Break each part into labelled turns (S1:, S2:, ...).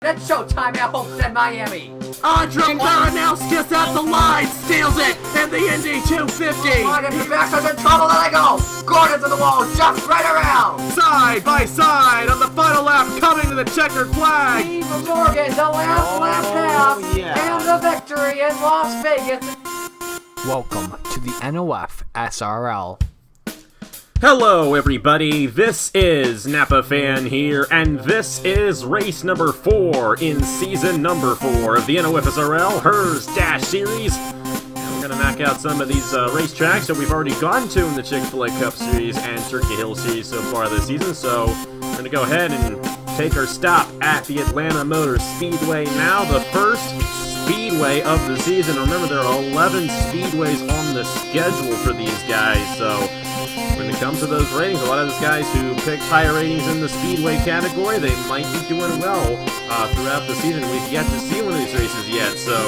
S1: It's showtime at Homestead, Miami.
S2: Andre Baranowskis at the line, steals it in the Indy 250.
S1: Morgan to Baxter's in trouble, there they go. Gordon to the wall, jumps right around.
S2: Side by side on the final lap, coming to the checkered flag.
S1: Steve Morgan, the last lap half, and the victory in Las Vegas.
S3: Welcome to the NOFSRL.
S2: Hello everybody, this is Napa Fan here, and this is race number 4 in season number 4 of the NOFSRL Herr's Dash Series. And we're going to knock out some of these racetracks that we've already gone to in the Chick-fil-A Cup Series and Turkey Hill Series so far this season, so we're going to go ahead and take our stop at the Atlanta Motor Speedway now, the first speedway of the season. Remember, there are 11 speedways on the schedule for these guys, so when it comes to those ratings, a lot of those guys who picked higher ratings in the speedway category, they might be doing well throughout the season. We've yet to see one of these races yet, so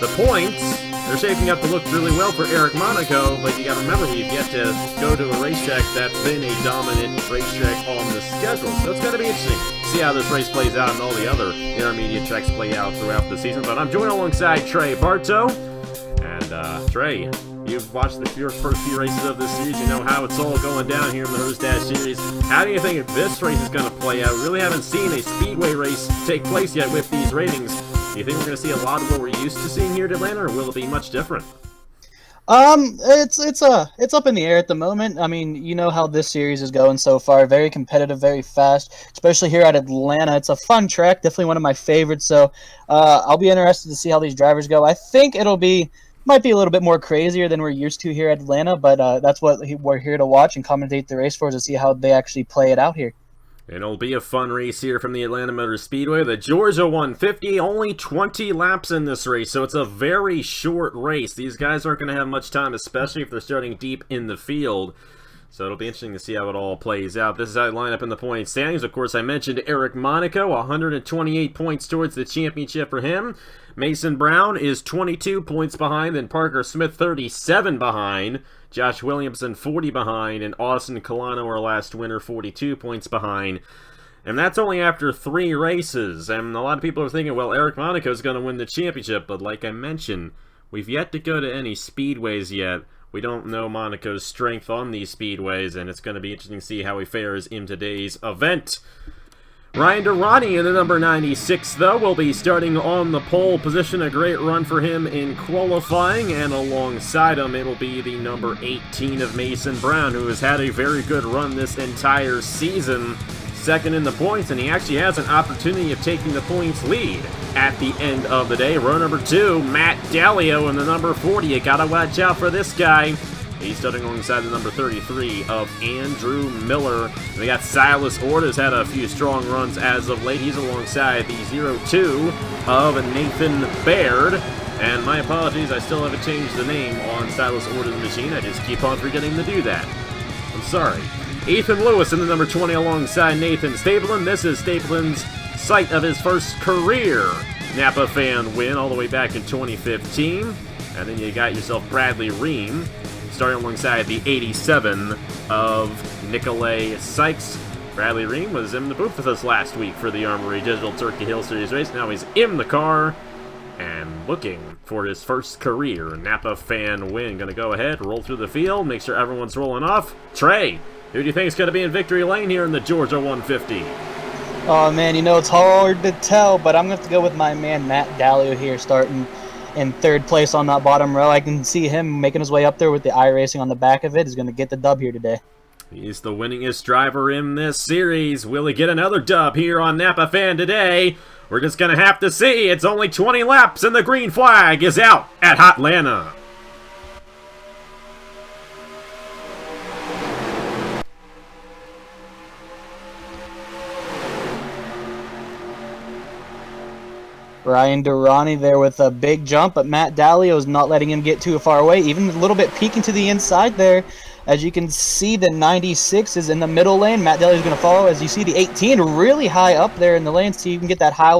S2: the points, they're shaping up to look really well for Eric Monaco, but you gotta remember, we've yet to go to a racetrack that's been a dominant racetrack on the schedule, so it's gonna be interesting to see how this race plays out and all the other intermediate tracks play out throughout the season. But I'm joined alongside Trey Bartow, and Trey, you've watched your first few races of this series. You know how it's all going down here in the Herr's Dash Series. How do you think this race is going to play out? We really haven't seen a speedway race take place yet with these ratings. Do you think we're going to see a lot of what we're used to seeing here at Atlanta, or will it be much different?
S4: It's up in the air at the moment. I mean, you know how this series is going so far. Very competitive, very fast, especially here at Atlanta. It's a fun track, definitely one of my favorites. So I'll be interested to see how these drivers go. I think might be a little bit more crazier than we're used to here at Atlanta, but that's what we're here to watch and commentate the race for, to see how they actually play it out here.
S2: And it'll be a fun race here from the Atlanta Motor Speedway. The Georgia 150, only 20 laps in this race, so it's a very short race. These guys aren't going to have much time, especially if they're starting deep in the field. So it'll be interesting to see how it all plays out. This is how they line up in the point standings. Of course, I mentioned Eric Monaco, 128 points towards the championship for him. Mason Brown is 22 points behind, then Parker Smith 37 behind, Josh Williamson 40 behind, and Austin Colano, our last winner, 42 points behind. And that's only after 3 races. And a lot of people are thinking, well, Eric Monaco is going to win the championship. But like I mentioned, we've yet to go to any speedways yet. We don't know Monaco's strength on these speedways, and it's going to be interesting to see how he fares in today's event. Ryan Durrani in the number 96, though, will be starting on the pole position. A great run for him in qualifying, and alongside him, it'll be the number 18 of Mason Brown, who has had a very good run this entire season. Second in the points, and he actually has an opportunity of taking the points lead at the end of the day. Row number 2, Matt Dallio in the number 40. You gotta watch out for this guy. He's starting alongside the number 33 of Andrew Miller. We got Silas Ord, has had a few strong runs as of late. He's alongside the 02 of Nathan Baird. And my apologies, I still haven't changed the name on Silas Ord's machine. I just keep on forgetting to do that. I'm sorry. Ethan Lewis in the number 20 alongside Nathan Stapleton. This is Stapleton's site of his first career Napa Fan win all the way back in 2015. And then you got yourself Bradley Ream starting alongside the 87 of Nicolay Sykes. Bradley Ream was in the booth with us last week for the Armory Digital Turkey Hill Series race. Now he's in the car and looking for his first career Napa Fan win. Gonna go ahead, roll through the field, make sure everyone's rolling off. Trey, who do you think is going to be in victory lane here in the Georgia 150?
S4: Oh man, you know, it's hard to tell, but I'm going to have to go with my man Matt Dallio here, starting in 3rd place on that bottom row. I can see him making his way up there with the iRacing on the back of it. He's going to get the dub here today.
S2: He's the winningest driver in this series. Will he get another dub here on Napa Fan today? We're just going to have to see. It's only 20 laps, and the green flag is out at Hotlanta.
S4: Ryan Durrani there with a big jump, but Matt Dallio is not letting him get too far away, even a little bit peeking to the inside there. As you can see, the 96 is in the middle lane. Matt Dallio is going to follow. As you see, the 18 really high up there in the lane, so you can get that high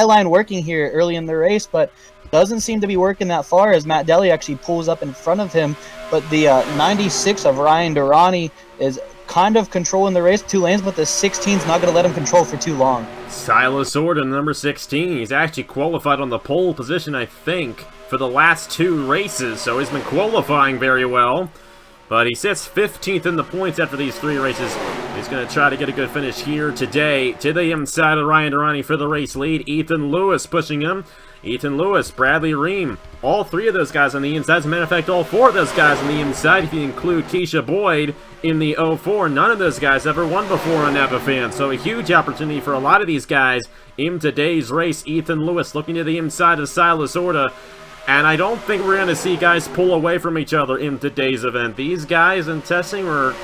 S4: line working here early in the race, but doesn't seem to be working that far as Matt Dallio actually pulls up in front of him. But the 96 of Ryan Durrani is kind of controlling the race, 2 lanes, but the 16's not going to let him control for too long.
S2: Silas Orton, number 16. He's actually qualified on the pole position, I think, for the last 2 races, so he's been qualifying very well. But he sits 15th in the points after these 3 races. He's going to try to get a good finish here today. To the inside of Ryan Durrani for the race lead. Ethan Lewis pushing him. Ethan Lewis, Bradley Ream, all 3 of those guys on the inside. As a matter of fact, all 4 of those guys on the inside, if you include Keisha Boyd in the 04. None of those guys ever won before on Napa Fan, so a huge opportunity for a lot of these guys in today's race. Ethan Lewis looking to the inside of Silas Orta, and I don't think we're going to see guys pull away from each other in today's event. These guys in testing were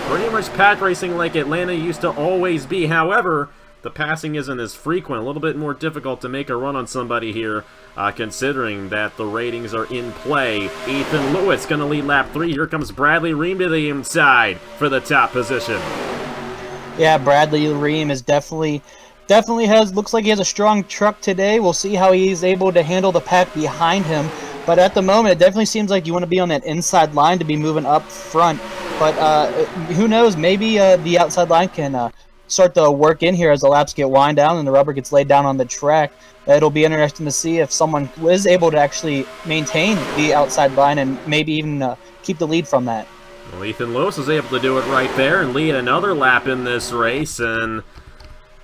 S2: pretty much pack racing like Atlanta used to always be. However, the passing isn't as frequent, a little bit more difficult to make a run on somebody here, considering that the ratings are in play. Ethan Lewis going to lead lap 3. Here comes Bradley Ream to the inside for the top position.
S4: Yeah, Bradley Ream is definitely looks like he has a strong truck today. We'll see how he's able to handle the pack behind him. But at the moment, it definitely seems like you want to be on that inside line to be moving up front. But who knows? Maybe the outside line can start to work in here as the laps get wind down and the rubber gets laid down on the track. It'll be interesting to see if someone is able to actually maintain the outside line and maybe even keep the lead from that.
S2: Well, Ethan Lewis was able to do it right there and lead another lap in this race, and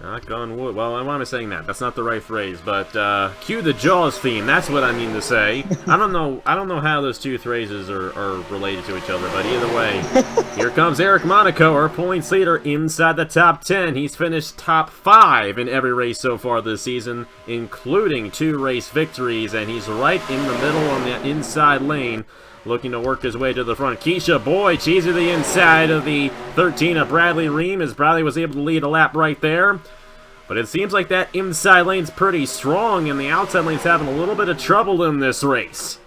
S2: knock on wood. Well, why am I saying that? That's not the right phrase, but cue the Jaws theme. That's what I mean to say. I don't know how those 2 phrases are related to each other, but either way, here comes Eric Monaco, our points leader, inside the top 10. He's finished top 5 in every race so far this season, including 2 race victories, and he's right in the middle on the inside lane, looking to work his way to the front. Keisha Boyd, she's to the inside of the 13 of Bradley Ream, as Bradley was able to lead a lap right there. But it seems like that inside lane's pretty strong, and the outside lane's having a little bit of trouble in this race.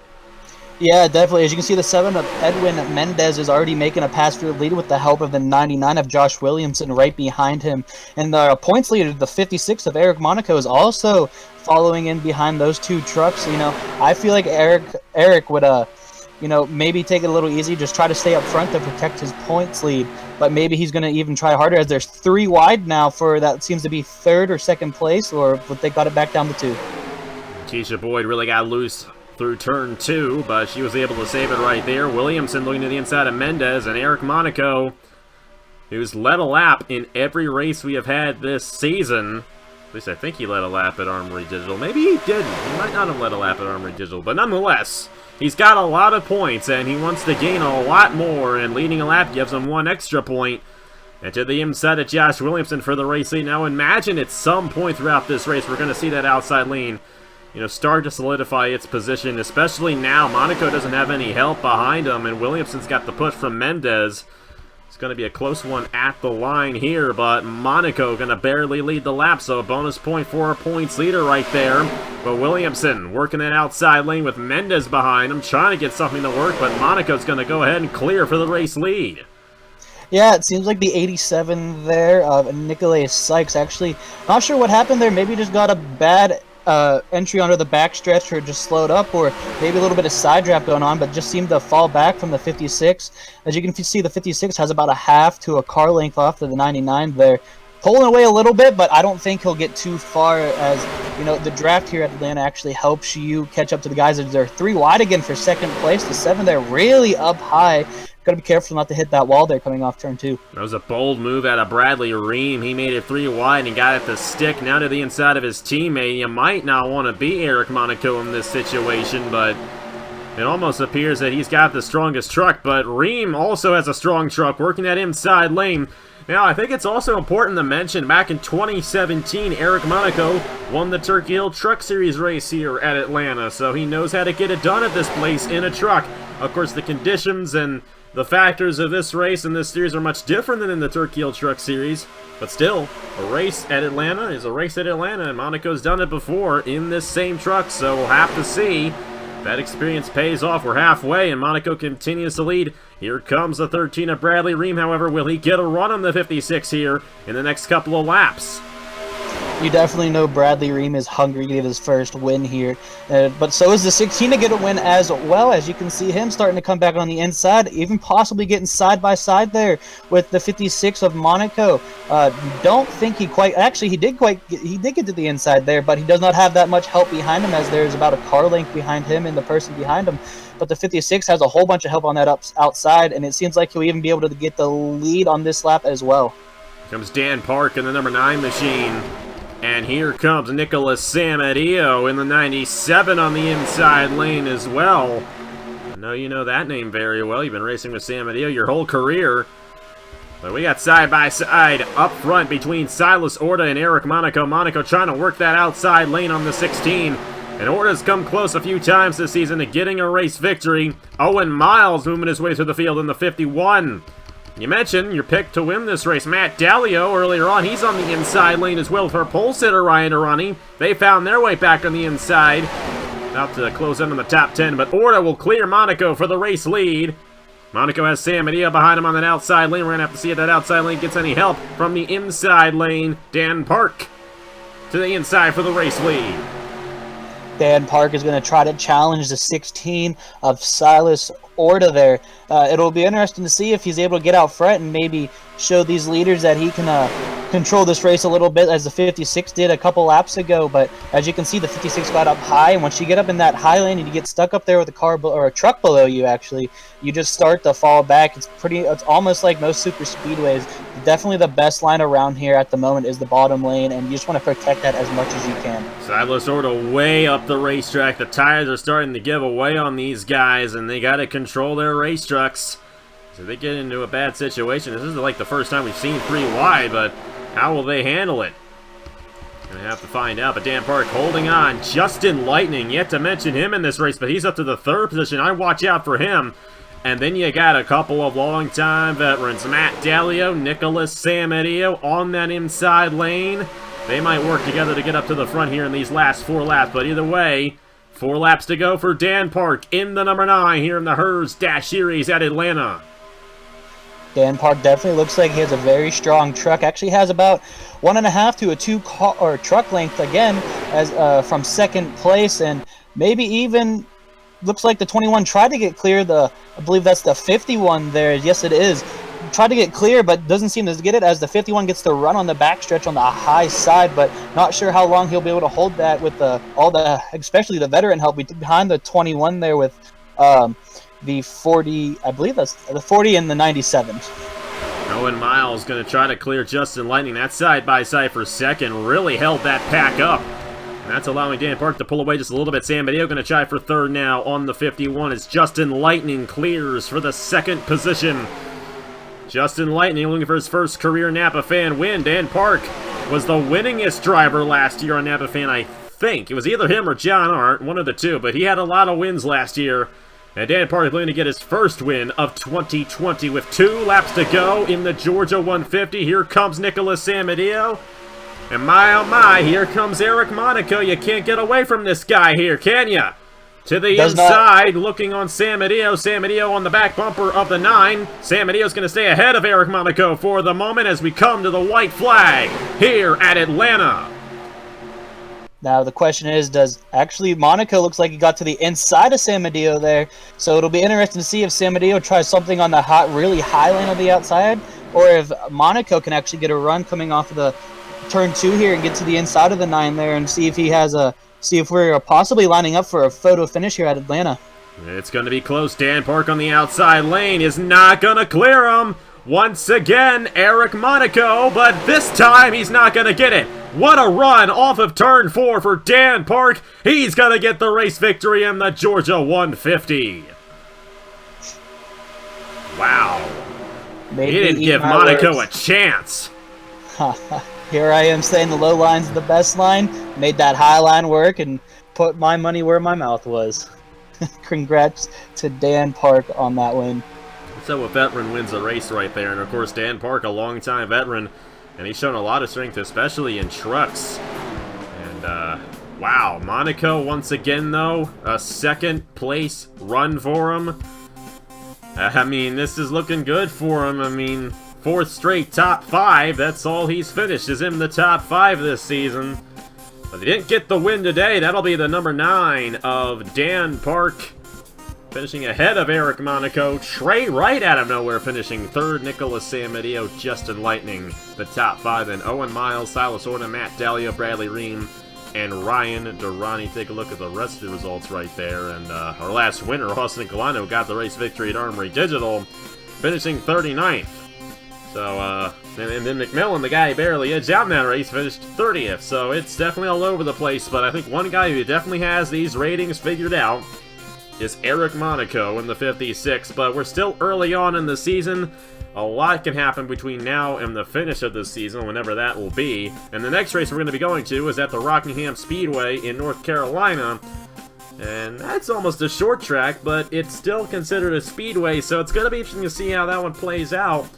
S4: Yeah, definitely. As you can see, the 7 of Edwin Mendez is already making a pass for the lead with the help of the 99 of Josh Williamson right behind him. And the points leader, the 56 of Eric Monaco, is also following in behind those 2 trucks. You know, I feel like Eric would maybe take it a little easy, just try to stay up front to protect his points lead. But maybe he's going to even try harder, as there's 3 wide now for that seems to be 3rd or 2nd place, or if they got it back down to 2.
S2: Keisha Boyd really got loose through turn 2, but she was able to save it right there. Williamson looking to the inside of Mendez, and Eric Monaco, who's led a lap in every race we have had this season. At least I think he led a lap at Armory Digital. Maybe he didn't. He might not have led a lap at Armory Digital, but nonetheless, he's got a lot of points, and he wants to gain a lot more, and leading a lap gives him 1 extra point. And to the inside of Josh Williamson for the race lead. Now imagine at some point throughout this race we're going to see that outside lane, start to solidify its position, especially now. Monaco doesn't have any help behind him, and Williamson's got the push from Mendez. It's going to be a close one at the line here, but Monaco going to barely lead the lap, so a bonus point for our points leader right there. But Williamson working that outside lane with Mendez behind him, trying to get something to work, but Monaco's going to go ahead and clear for the race lead.
S4: Yeah, it seems like the 87 there of Nicolai Sykes actually, not sure what happened there, maybe just got a bad entry onto the backstretch, or just slowed up, or maybe a little bit of side draft going on, but just seemed to fall back from the 56. As you can see, the 56 has about a half to a car length off to the 99 there. Pulling away a little bit, but I don't think he'll get too far, as the draft here at Atlanta actually helps you catch up to the guys. They're 3 wide again for 2nd place. The 7 there really up high. Got to be careful not to hit that wall there coming off turn 2.
S2: That was a bold move out of Bradley Ream. He made it 3 wide and got it to stick now to the inside of his teammate. You might not want to be Eric Monaco in this situation, but it almost appears that he's got the strongest truck. But Ream also has a strong truck working that inside lane. Now, I think it's also important to mention, back in 2017, Eric Monaco won the Turkey Hill Truck Series race here at Atlanta, so he knows how to get it done at this place in a truck. Of course, the conditions and the factors of this race and this series are much different than in the Turkey Hill Truck Series, but still, a race at Atlanta is a race at Atlanta, and Monaco's done it before in this same truck, so we'll have to see. That experience pays off. We're halfway, and Monaco continues to lead. Here comes the 13 of Bradley Ream, however. Will he get a run on the 56 here in the next couple of laps?
S4: You definitely know Bradley Ream is hungry to get his first win here. But so is the 16 to get a win as well. As you can see him starting to come back on the inside, even possibly getting side by side there with the 56 of Monaco. Don't think he quite, actually he did get to the inside there, but he does not have that much help behind him, as there's about a car length behind him and the person behind him. But the 56 has a whole bunch of help on that outside, and it seems like he'll even be able to get the lead on this lap as well.
S2: Comes Dan Park in the number 9 machine. And here comes Nicholas Samadillo in the 97 on the inside lane as well. I know you know that name very well. You've been racing with Samadillo your whole career. But we got side-by-side up front between Silas Orta and Eric Monaco. Monaco trying to work that outside lane on the 16. And Orta's come close a few times this season to getting a race victory. Owen Miles moving his way through the field in the 51. You mentioned your pick to win this race, Matt Dallio, earlier on. He's on the inside lane as well for pole sitter Ryan Durrani. They found their way back on the inside. About to close in on the top 10, but Orta will clear Monaco for the race lead. Monaco has Samadillo behind him on that outside lane. We're going to have to see if that outside lane gets any help from the inside lane. Dan Park to the inside for the race lead.
S4: Dan Park is going to try to challenge the 16 of Silas Orta there. It'll be interesting to see if he's able to get out front and maybe show these leaders that he can control this race a little bit, as the 56 did a couple laps ago. But as you can see, the 56 got up high, and once you get up in that high lane and you get stuck up there with a car or a truck below you, actually, you just start to fall back. It's almost like most super speedways. Definitely the best line around here at the moment is the bottom lane, and you just want to protect that as much as you can.
S2: Silas Orta way up the racetrack. The tires are starting to give away on these guys, and they got to control their race trucks. So they get into a bad situation. This isn't like the first time we've seen 3 wide, but how will they handle it? Gonna have to find out. But Dan Park holding on. Justin Lightning, yet to mention him in this race, but he's up to the 3rd position. I watch out for him. And then you got a couple of long-time veterans. Matt Dallio, Nicholas Samadillo on that inside lane. They might work together to get up to the front here in these last 4 laps. But either way, 4 laps to go for Dan Park in the number 9 here in the Herz Dash Series at Atlanta.
S4: Dan Park definitely looks like he has a very strong truck. Actually has about 1.5 to a 2 car or truck length again, as from 2nd place, and maybe even looks like the 21 tried to get clear. I believe that's the 51 there. Yes, it is. Tried to get clear, but doesn't seem to get it, as the 51 gets to run on the backstretch on the high side. But not sure how long he'll be able to hold that with especially the veteran help behind the 21 there with the 40. I believe that's the 40 and the 97.
S2: Owen Miles going to try to clear Justin Lightning. That side-by-side for 2nd really held that pack up. And that's allowing Dan Park to pull away just a little bit. Samadillo going to try for 3rd now on the 51 as Justin Lightning clears for the 2nd position. Justin Lightning looking for his first career Napa Fan win. Dan Park was the winningest driver last year on Napa Fan, I think. It was either him or John Arndt, one of the two, but he had a lot of wins last year. And Dan Park is going to get his first win of 2020 with 2 laps to go in the Georgia 150. Here comes Nicholas Samadillo. And my, oh my, here comes Eric Monaco. You can't get away from this guy here, can ya? To the inside, looking on Samadillo. Samadillo on the back bumper of the 9. Samadillo's going to stay ahead of Eric Monaco for the moment as we come to the white flag here at Atlanta.
S4: Now the question is, does actually Monaco looks like he got to the inside of Samadillo there, so it'll be interesting to see if Samadillo tries something on the really high lane of the outside, or if Monaco can actually get a run coming off of the turn 2 here and get to the inside of the 9 there, and see if he has see if we're possibly lining up for a photo finish here at Atlanta.
S2: It's going to be close. Dan Park on the outside lane is not going to clear him. Once again, Eric Monaco, but this time he's not going to get it. What a run off of turn 4 for Dan Park. He's going to get the race victory in the Georgia 150. Wow. He didn't give Monaco a chance.
S4: Here I am saying the low line's the best line. Made that high line work and put my money where my mouth was. Congrats to Dan Park on that win.
S2: So a veteran wins a race right there. And of course, Dan Park, a longtime veteran, and he's shown a lot of strength, especially in trucks. And, wow, Monaco once again, though, a 2nd place run for him. I mean, this is looking good for him. I mean, 4th straight top 5. That's all he's finished, is in the top 5 this season. But he didn't get the win today. That'll be the number 9 of Dan Park, finishing ahead of Eric Monaco. Trey Wright out of nowhere finishing 3rd. Nicholas Samedeo, Justin Lightning, the top 5. Then Owen Miles, Silas Orna, Matt Dallio, Bradley Ream, and Ryan Durrani. Take a look at the rest of the results right there. And our last winner, Austin Colano, got the race victory at Armory Digital, finishing 39th. So, and then McMillan, the guy who barely edged out in that race, finished 30th. So it's definitely all over the place, but I think one guy who definitely has these ratings figured out is Eric Monaco in the 56, but we're still early on in the season. A lot can happen between now and the finish of the season, whenever that will be. And the next race we're going to be going to is at the Rockingham Speedway in North Carolina. And that's almost a short track, but it's still considered a speedway, so it's going to be interesting to see how that one plays out.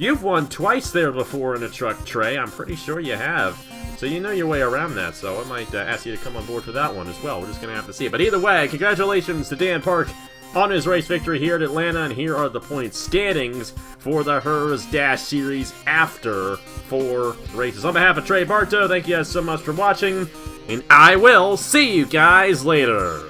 S2: You've won twice there before in a truck, Trey. I'm pretty sure you have. So you know your way around that, so I might ask you to come on board for that one as well. We're just going to have to see. But either way, congratulations to Dan Park on his race victory here at Atlanta, and here are the point standings for the Herr's Dash Series after 4 races. On behalf of Trey Bartow, thank you guys so much for watching, and I will see you guys later.